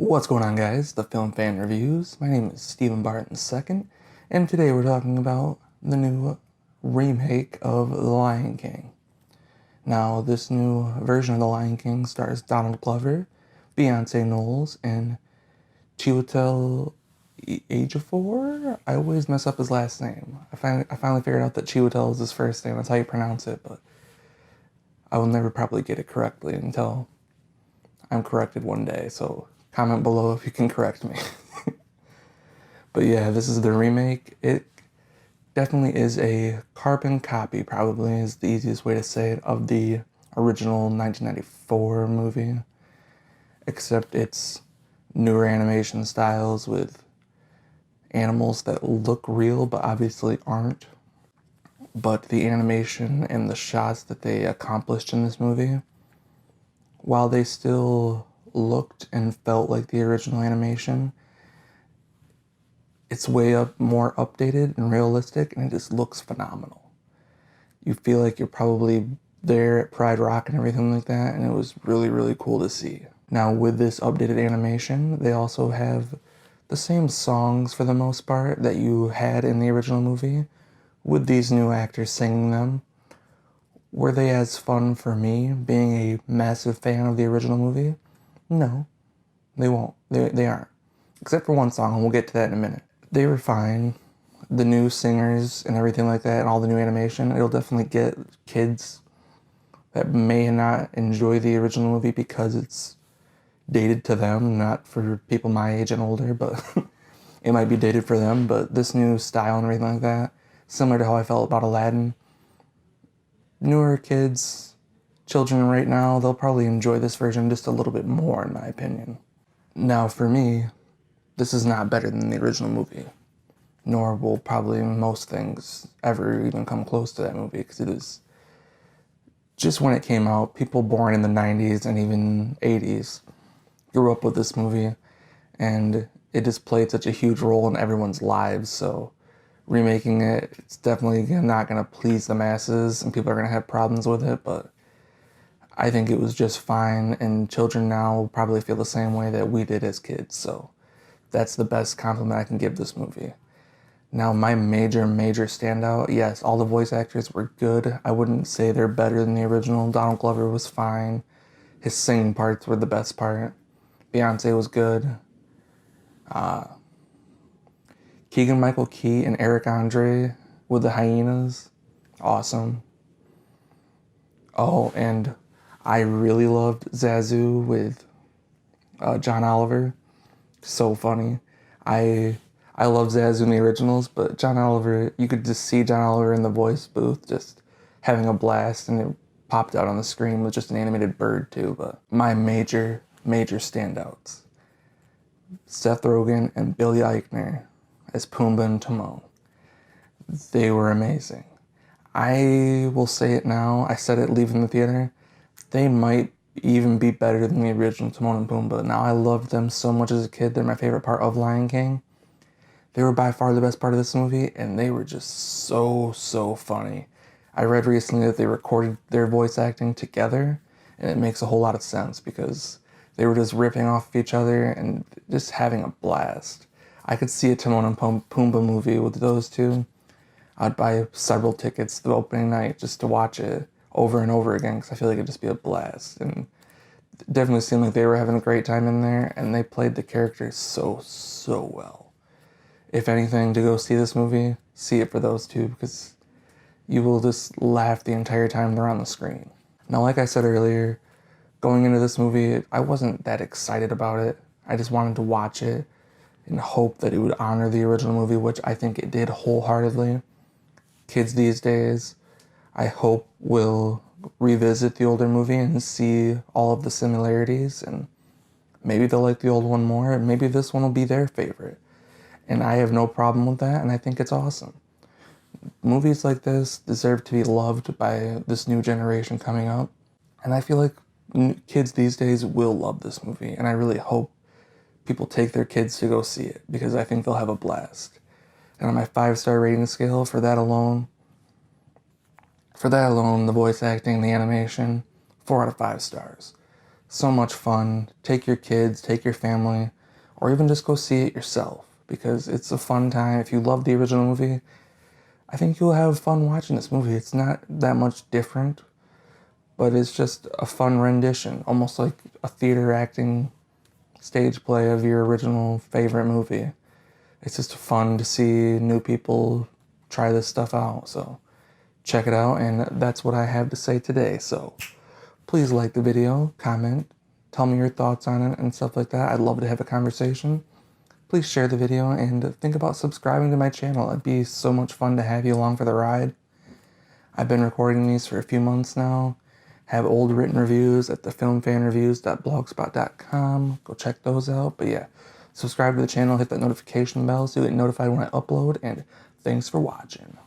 What's going on, guys? The Film Fan Reviews. My name is Stephen Barton II, and today we're talking about the new remake of The Lion King. Now, this new version of The Lion King stars Donald Glover, Beyonce Knowles, and Chiwetel Ejiofor. I always mess up his last name. I finally figured out that Chiwetel is his first name. That's how you pronounce it, but I will never probably get it correctly until I'm corrected one day, so comment below if you can correct me. But yeah, this is the remake. It definitely is a carbon copy, probably is the easiest way to say it, of the original 1994 movie, except it's newer animation styles with animals that look real but obviously aren't. But the animation and the shots that they accomplished in this movie, while they still looked and felt like the original animation, it's way up more updated and realistic, and it just looks phenomenal. You feel like you're probably there at Pride Rock and everything like that, and it was really, really cool to see. Now, with this updated animation, they also have the same songs for the most part that you had in the original movie, with these new actors singing them. Were they as fun for me, being a massive fan of the original movie? No, they won't. They aren't. Except for one song, and we'll get to that in a minute. They were fine. The new singers and everything like that, and all the new animation, it'll definitely get kids that may not enjoy the original movie because it's dated to them, not for people my age and older, but it might be dated for them. But this new style and everything like that, similar to how I felt about Aladdin, newer kids, children right now, they'll probably enjoy this version just a little bit more, in my opinion. Now, for me, this is not better than the original movie, nor will probably most things ever even come close to that movie, because it is just, when it came out, people born in the 90s and even 80s grew up with this movie, and it just played such a huge role in everyone's lives. So remaking it, it's definitely not going to please the masses, and people are going to have problems with it, but I think it was just fine, and children now will probably feel the same way that we did as kids. So that's the best compliment I can give this movie. Now, my major standout, yes, all the voice actors were good. I wouldn't say they're better than the original. Donald Glover was fine. His singing parts were the best part. Beyonce was good. Keegan-Michael Key and Eric Andre with the hyenas, awesome. Oh, and I really loved Zazu with John Oliver. So funny. I love Zazu in the originals, but John Oliver, you could just see John Oliver in the voice booth just having a blast, and it popped out on the screen with just an animated bird too. But my major standouts, Seth Rogen and Billy Eichner as Pumbaa and Timon. They were amazing. I will say it now, I said it leaving the theater, they might even be better than the original Timon and Pumbaa. Now, I loved them so much as a kid. They're my favorite part of Lion King. They were by far the best part of this movie, and they were just so funny. I read recently that they recorded their voice acting together, and it makes a whole lot of sense because they were just ripping off of each other and just having a blast. I could see a Timon and Pumbaa movie with those two. I'd buy several tickets the opening night just to watch it over and over again, because I feel like it'd just be a blast. And it definitely seemed like they were having a great time in there, and they played the characters so well. If anything, to go see this movie, see it for those two, because you will just laugh the entire time they're on the screen. Now, like I said earlier, going into this movie, I wasn't that excited about it. I just wanted to watch it and hope that it would honor the original movie, which I think it did wholeheartedly. Kids these days, I hope, will revisit the older movie and see all of the similarities, and maybe they'll like the old one more, and maybe this one will be their favorite. And I have no problem with that, and I think it's awesome. Movies like this deserve to be loved by this new generation coming up, and I feel like kids these days will love this movie, and I really hope people take their kids to go see it, because I think they'll have a blast. And on my 5-star rating scale, for that alone, the voice acting, the animation, 4 out of 5 stars. So much fun. Take your kids, take your family, or even just go see it yourself because it's a fun time. If you love the original movie, I think you'll have fun watching this movie. It's not that much different, but it's just a fun rendition, almost like a theater acting stage play of your original favorite movie. It's just fun to see new people try this stuff out. So check it out, and that's what I have to say today. So please like the video, comment, tell me your thoughts on it and stuff like that. I'd love to have a conversation. Please share the video and think about subscribing to my channel. It'd be so much fun to have you along for the ride. I've been recording these for a few months now. Have old written reviews at thefilmfanreviews.blogspot.com. Go check those out. But yeah, subscribe to the channel, hit that notification bell so you get notified when I upload, and thanks for watching.